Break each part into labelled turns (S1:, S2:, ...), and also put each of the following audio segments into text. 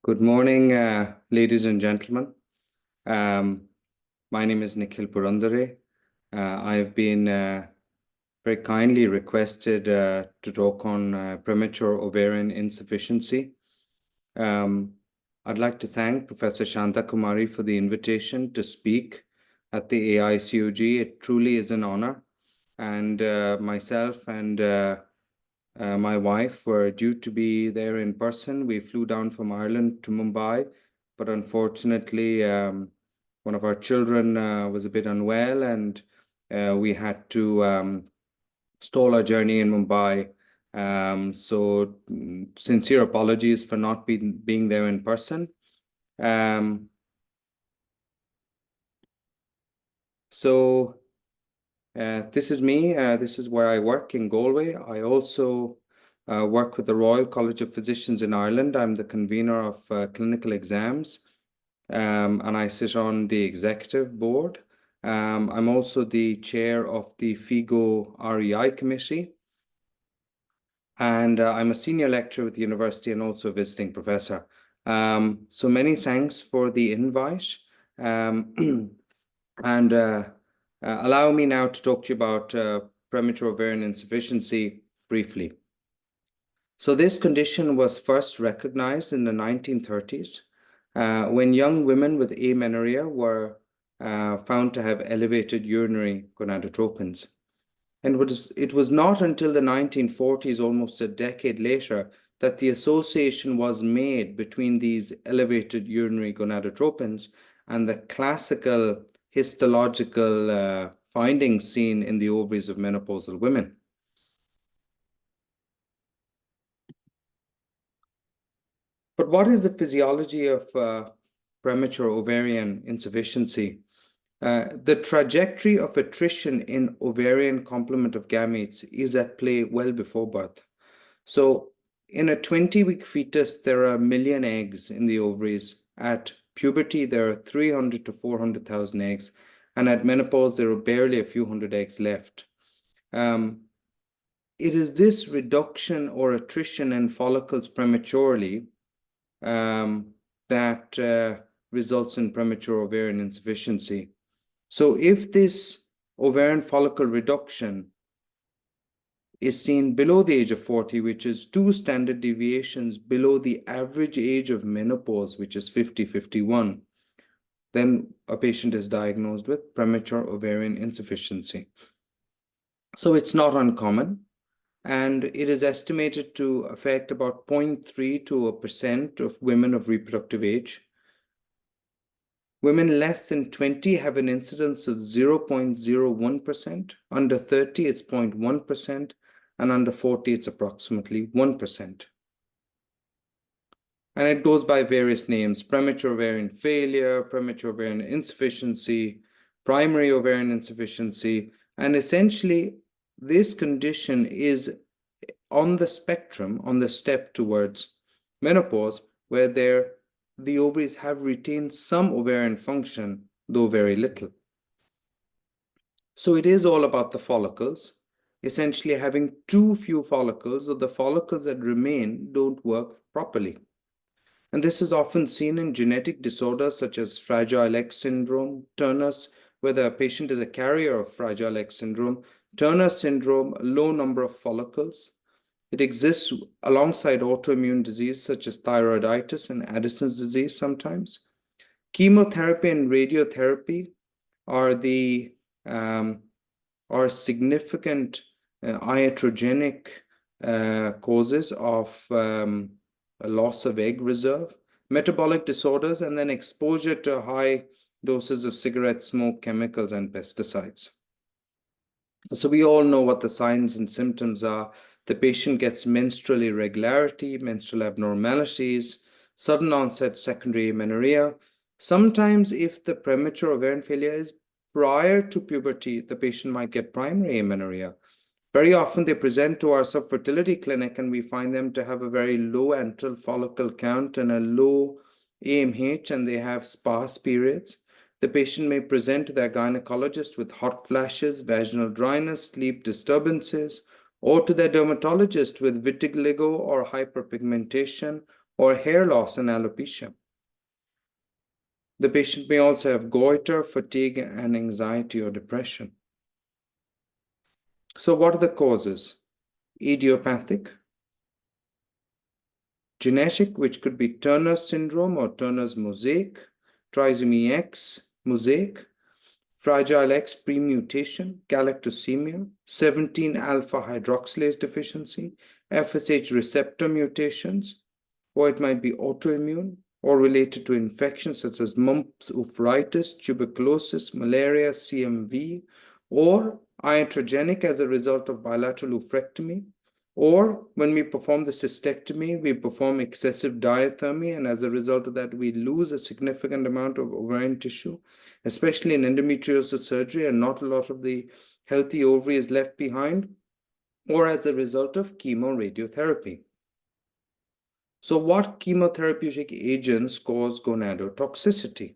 S1: Good morning, ladies and gentlemen. My name is NIKHIL Purandare. I have been very kindly requested to talk on premature ovarian insufficiency. I'd like to thank Professor Shanta Kumari for the invitation to speak at the AICOG. It truly is an honor. And myself and my wife were due to be there in person. We flew down from Ireland to Mumbai, but unfortunately, one of our children was a bit unwell, and we had to stall our journey in Mumbai. So sincere apologies for not being there in person. This is me. This is where I work in Galway. I also work with the Royal College of Physicians in Ireland. I'm the convener of clinical exams, and I sit on the executive board. I'm also the chair of the FIGO REI committee, and I'm a senior lecturer with the university and also a visiting professor. So many thanks for the invite. Allow me now to talk to you about premature ovarian insufficiency briefly. So this condition was first recognized in the 1930s when young women with amenorrhea were found to have elevated urinary gonadotropins. And it was not until the 1940s, almost a decade later, that the association was made between these elevated urinary gonadotropins and the classical histological findings seen in the ovaries of menopausal women. But what is the physiology of premature ovarian insufficiency? The trajectory of attrition in ovarian complement of gametes is at play well before birth. So in a 20-week fetus, there are 1 million eggs in the ovaries. At puberty, there are 300 to 400,000 eggs. And at menopause, there are barely a few hundred eggs left. It is this reduction or attrition in follicles prematurely that results in premature ovarian insufficiency. So if this ovarian follicle reduction is seen below the age of 40, which is 2 standard deviations below the average age of menopause, which is 50-51, then a patient is diagnosed with premature ovarian insufficiency. So it's not uncommon, and it is estimated to affect about 0.3 to 1% of women of reproductive age. Women less than 20 have an incidence of 0.01%. Under 30, it's 0.1%. And under 40, it's approximately 1%. And it goes by various names: premature ovarian failure, premature ovarian insufficiency, primary ovarian insufficiency. And essentially, this condition is on the spectrum, on the step towards menopause, where the ovaries have retained some ovarian function, though very little. So it is all about the follicles, essentially having too few follicles, or the follicles that remain don't work properly. And this is often seen in genetic disorders such as Fragile X syndrome, Turner's, where the patient is a carrier of Fragile X syndrome, Turner syndrome, a low number of follicles. It exists alongside autoimmune disease such as thyroiditis and Addison's disease sometimes. Chemotherapy and radiotherapy are significant iatrogenic causes of loss of egg reserve, metabolic disorders, and then exposure to high doses of cigarette smoke, chemicals, and pesticides. So we all know what the signs and symptoms are. The patient gets menstrual irregularity, menstrual abnormalities, sudden onset secondary amenorrhea. Sometimes if the premature ovarian failure is prior to puberty, the patient might get primary amenorrhea. Very often they present to our subfertility clinic and we find them to have a very low antral follicle count and a low AMH, and they have sparse periods. The patient may present to their gynecologist with hot flashes, vaginal dryness, sleep disturbances, or to their dermatologist with vitiligo or hyperpigmentation or hair loss and alopecia. The patient may also have goiter, fatigue, and anxiety or depression. So what are the causes? Idiopathic, genetic, which could be Turner's syndrome or Turner's mosaic, trisomy X mosaic, Fragile X premutation, galactosemia, 17-alpha hydroxylase deficiency, FSH receptor mutations, or it might be autoimmune or related to infections such as mumps, oophorytis, tuberculosis, malaria, CMV, or iatrogenic as a result of bilateral oophorectomy, or when we perform the cystectomy, we perform excessive diathermy, and as a result of that, we lose a significant amount of ovarian tissue, especially in endometriosis surgery, and not a lot of the healthy ovary is left behind, or as a result of chemoradiotherapy. So what chemotherapeutic agents cause gonadotoxicity?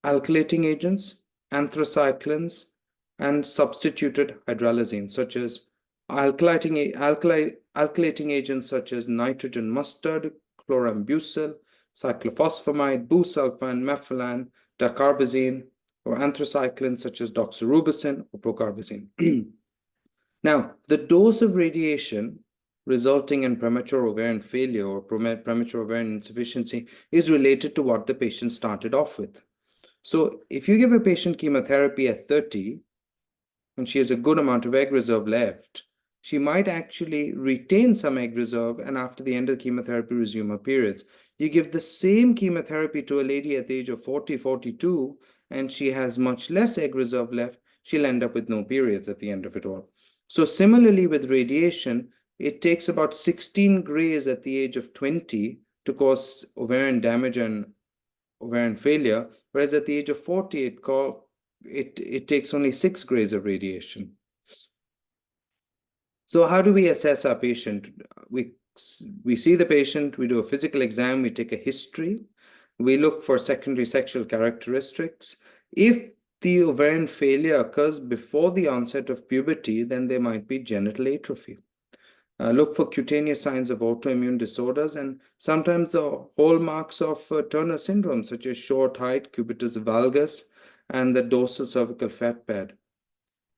S1: Alkylating agents, anthracyclines, and substituted hydralazine, such as alkylating agents such as nitrogen mustard, chlorambucil, cyclophosphamide, busulfan, mephylan, dacarbazine, or anthracyclines such as doxorubicin or procarbazine. Now, the dose of radiation resulting in premature ovarian failure or premature ovarian insufficiency is related to what the patient started off with. So if you give a patient chemotherapy at 30 and she has a good amount of egg reserve left, she might actually retain some egg reserve and after the end of the chemotherapy resume her periods. You give the same chemotherapy to a lady at the age of 40, 42, and she has much less egg reserve left, she'll end up with no periods at the end of it all. So similarly with radiation, it takes about 16 grays at the age of 20 to cause ovarian damage and ovarian failure, whereas at the age of 40, it takes only 6 grays of radiation. So how do we assess our patient? We see the patient, we do a physical exam, we take a history, we look for secondary sexual characteristics. If the ovarian failure occurs before the onset of puberty, then there might be genital atrophy. Look for cutaneous signs of autoimmune disorders and sometimes the hallmarks of Turner syndrome, such as short height, cubitus valgus, and the dorsal cervical fat pad.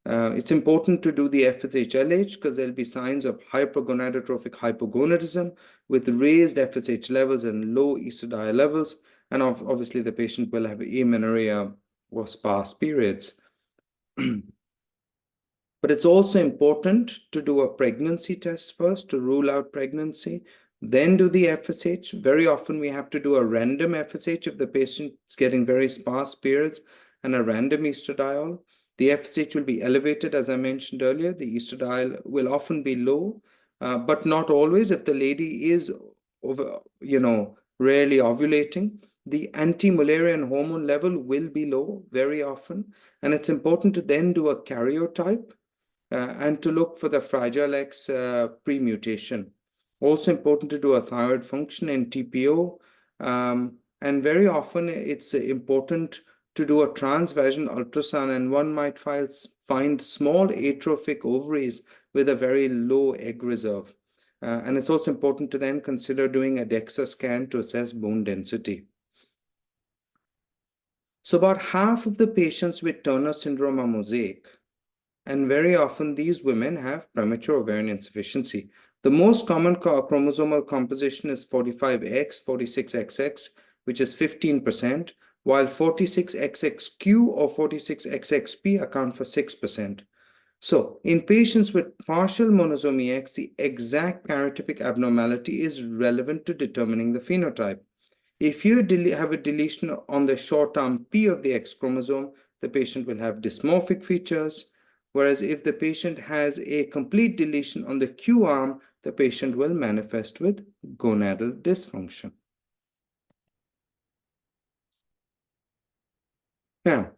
S1: It's important to do the FSH-LH because there'll be signs of hypergonadotrophic hypogonadism with raised FSH levels and low estradiol levels. And obviously, the patient will have amenorrhea or sparse periods. But it's also important to do a pregnancy test first to rule out pregnancy, then do the FSH. Very often we have to do a random FSH if the patient's getting very sparse periods and a random estradiol. The FSH will be elevated, as I mentioned earlier. The estradiol will often be low, but not always. If the lady is, rarely ovulating, the anti-Mullerian hormone level will be low very often. And it's important to then do a karyotype and to look for the Fragile X premutation. Also important to do a thyroid function in TPO. And very often it's important to do a transvaginal ultrasound, and one might find small atrophic ovaries with a very low egg reserve. And it's also important to then consider doing a DEXA scan to assess bone density. So about half of the patients with Turner syndrome are mosaic, and very often these women have premature ovarian insufficiency. The most common chromosomal composition is 45X, 46XX, which is 15%, while 46XXQ or 46XXP account for 6%. So in patients with partial monosomy X, the exact karyotypic abnormality is relevant to determining the phenotype. If you have a deletion on the short arm P of the X chromosome, the patient will have dysmorphic features, whereas if the patient has a complete deletion on the Q arm, the patient will manifest with gonadal dysfunction. Now,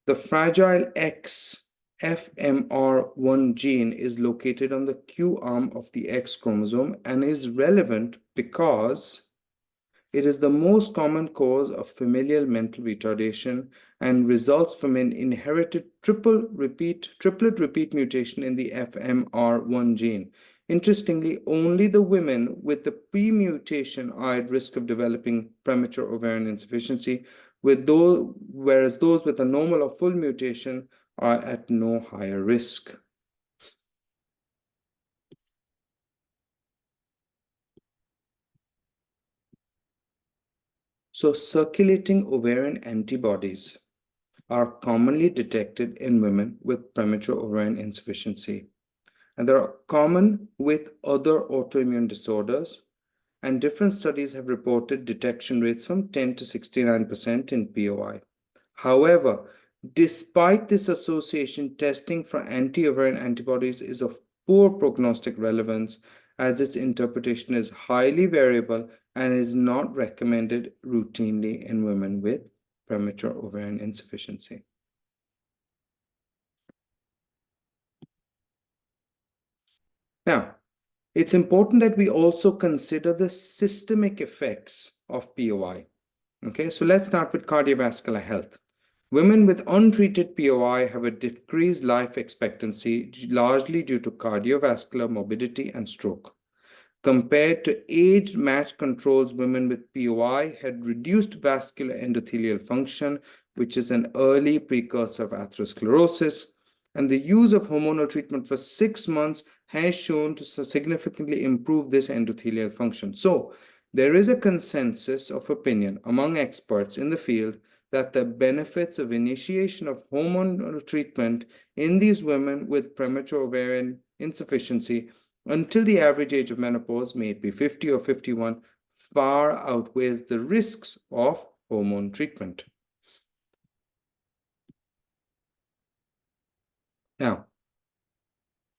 S1: the Fragile X FMR1 gene is located on the Q arm of the X chromosome and is relevant because it is the most common cause of familial mental retardation and results from an inherited triplet repeat mutation in the FMR1 gene. Interestingly, only the women with the pre-mutation are at risk of developing premature ovarian insufficiency, whereas those with a normal or full mutation are at no higher risk. So circulating ovarian antibodies are commonly detected in women with premature ovarian insufficiency. And they are common with other autoimmune disorders, and different studies have reported detection rates from 10 to 69% in POI. However, despite this association, testing for anti-ovarian antibodies is of poor prognostic relevance, as its interpretation is highly variable and is not recommended routinely in women with premature ovarian insufficiency. Now, it's important that we also consider the systemic effects of POI. Okay, so let's start with cardiovascular health. Women with untreated POI have a decreased life expectancy, largely due to cardiovascular morbidity and stroke. Compared to age-matched controls, women with POI had reduced vascular endothelial function, which is an early precursor of atherosclerosis, and the use of hormonal treatment for 6 months has shown to significantly improve this endothelial function. So, there is a consensus of opinion among experts in the field that the benefits of initiation of hormonal treatment in these women with premature ovarian insufficiency until the average age of menopause, may it be 50 or 51, far outweighs the risks of hormone treatment. Now,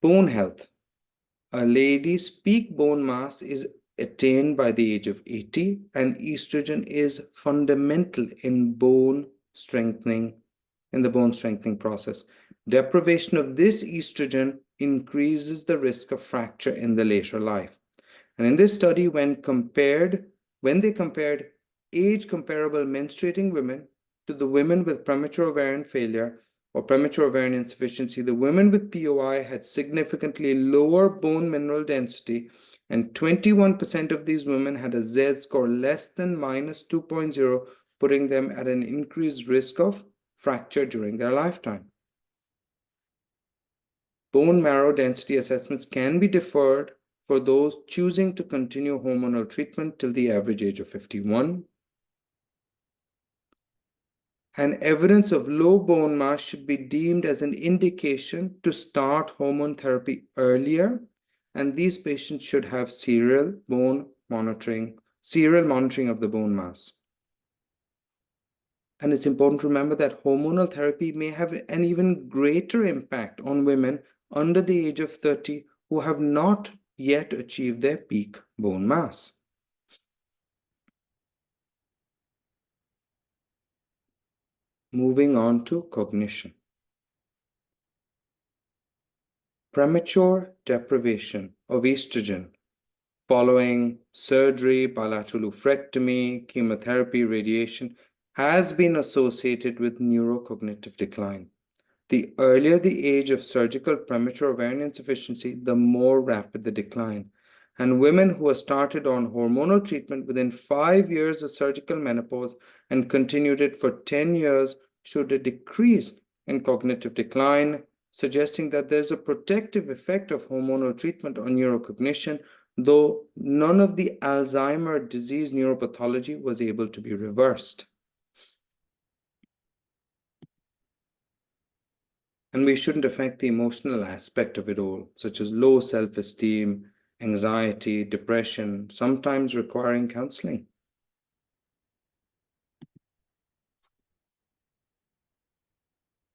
S1: bone health. A lady's peak bone mass is attained by the age of 80, and estrogen is fundamental in bone strengthening, in the bone strengthening process. Deprivation of this estrogen increases the risk of fracture in the later life. And in this study, when they compared age comparable menstruating women to the women with premature ovarian failure or premature ovarian insufficiency, the women with POI had significantly lower bone mineral density, and 21% of these women had a Z score less than -2.0, putting them at an increased risk of fracture during their lifetime. Bone marrow density assessments can be deferred for those choosing to continue hormonal treatment till the average age of 51. And evidence of low bone mass should be deemed as an indication to start hormone therapy earlier, and these patients should have serial monitoring of the bone mass. And it's important to remember that hormonal therapy may have an even greater impact on women under the age of 30 who have not yet achieved their peak bone mass. Moving on to cognition. Premature deprivation of estrogen following surgery, bilateral oophorectomy, chemotherapy, radiation has been associated with neurocognitive decline. The earlier the age of surgical premature ovarian insufficiency, the more rapid the decline. And women who are started on hormonal treatment within 5 years of surgical menopause and continued it for 10 years showed a decrease in cognitive decline, suggesting that there's a protective effect of hormonal treatment on neurocognition, though none of the Alzheimer's disease neuropathology was able to be reversed. And we shouldn't affect the emotional aspect of it all, such as low self-esteem, anxiety, depression, sometimes requiring counseling.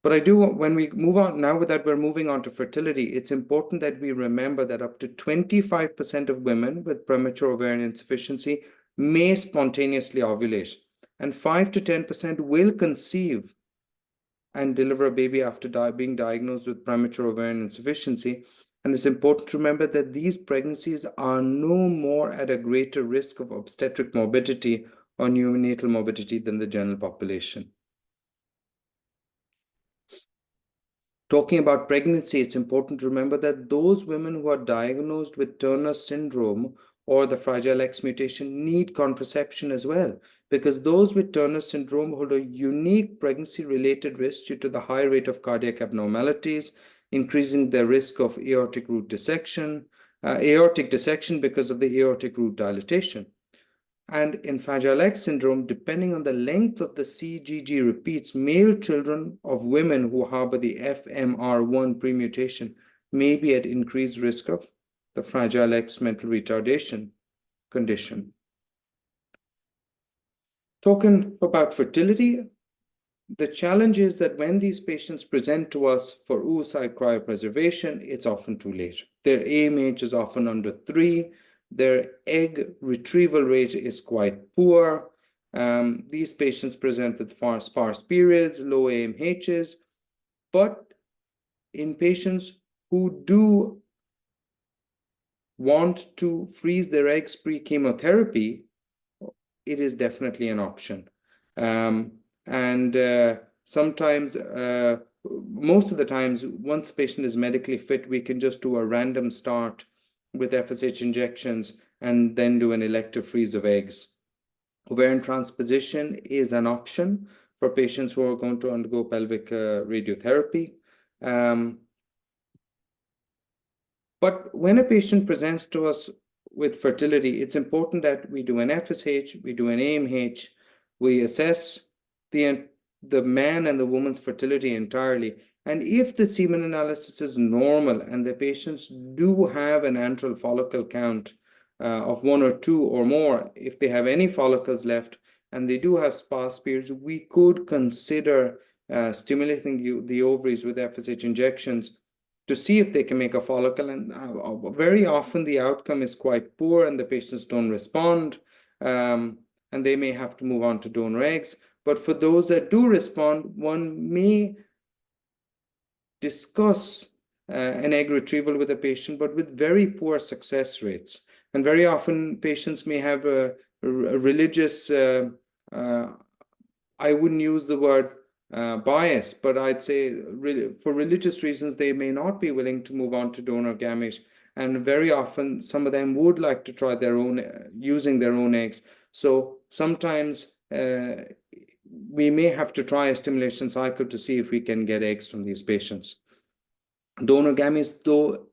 S1: But when we move on, now with that, we're moving on to fertility. It's important that we remember that up to 25% of women with premature ovarian insufficiency may spontaneously ovulate, and 5 to 10% will conceive and deliver a baby after being diagnosed with premature ovarian insufficiency. And it's important to remember that these pregnancies are no more at a greater risk of obstetric morbidity or neonatal morbidity than the general population. Talking about pregnancy, it's important to remember that those women who are diagnosed with Turner syndrome or the Fragile X mutation need contraception as well, because those with Turner syndrome hold a unique pregnancy-related risk due to the high rate of cardiac abnormalities, increasing their risk of aortic dissection because of the aortic root dilatation. And in Fragile X syndrome, depending on the length of the CGG repeats, male children of women who harbor the FMR1 premutation may be at increased risk of the Fragile X mental retardation condition. Talking about fertility, the challenge is that when these patients present to us for oocyte cryopreservation, it's often too late. Their AMH is often under 3. Their egg retrieval rate is quite poor. These patients present with sparse periods, low AMHs, but in patients who do want to freeze their eggs pre-chemotherapy, it is definitely an option. Sometimes, most of the times, once the patient is medically fit, we can just do a random start with FSH injections and then do an elective freeze of eggs. Ovarian transposition is an option for patients who are going to undergo pelvic radiotherapy. But when a patient presents to us with fertility, it's important that we do an FSH, we do an AMH, we assess the man and the woman's fertility entirely. And if the semen analysis is normal and the patients do have an antral follicle count of 1 or 2 or more, if they have any follicles left and they do have sparse periods, we could consider stimulating the ovaries with FSH injections to see if they can make a follicle. And very often the outcome is quite poor and the patients don't respond, and they may have to move on to donor eggs. But for those that do respond, one may discuss an egg retrieval with a patient, but with very poor success rates. And very often patients may have a religious, I wouldn't use the word bias, but I'd say for religious reasons, they may not be willing to move on to donor gametes. And very often, some of them would like to try their own, using their own eggs. So sometimes we may have to try a stimulation cycle to see if we can get eggs from these patients. Donor gametes, though,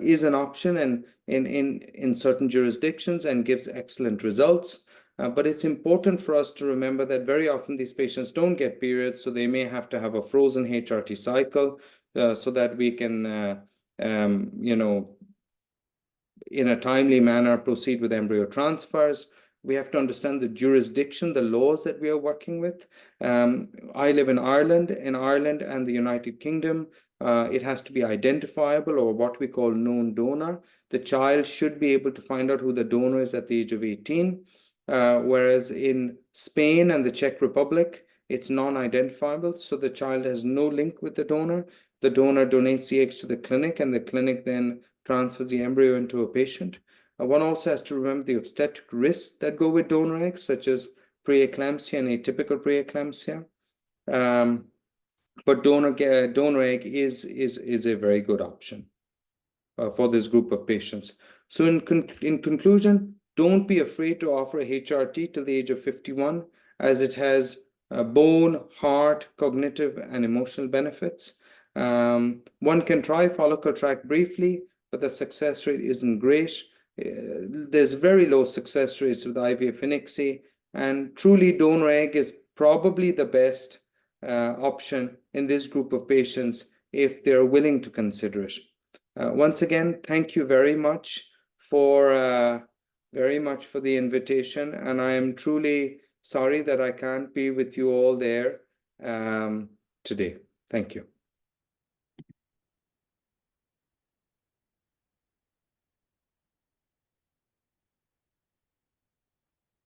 S1: is an option and in certain jurisdictions and gives excellent results. But it's important for us to remember that very often these patients don't get periods, so they may have to have a frozen HRT cycle so that we can, in a timely manner, proceed with embryo transfers. We have to understand the jurisdiction, the laws that we are working with. I live in Ireland. In Ireland and the United Kingdom, it has to be identifiable, or what we call known donor. The child should be able to find out who the donor is at the age of 18. Whereas in Spain and the Czech Republic, it's non-identifiable, so the child has no link with the donor. The donor donates the eggs to the clinic, and the clinic then transfers the embryo into a patient. One also has to remember the obstetric risks that go with donor eggs, such as preeclampsia and atypical preeclampsia. But donor egg is a very good option for this group of patients. So in conclusion, don't be afraid to offer a HRT till the age of 51, as it has bone, heart, cognitive, and emotional benefits. One can try follicle tract briefly, but the success rate isn't great. There's very low success rates with IVF INIXI, and truly donor egg is probably the best option in this group of patients if they're willing to consider it. Once again, thank you very much for the invitation, and I am truly sorry that I can't be with you all there today. Thank you.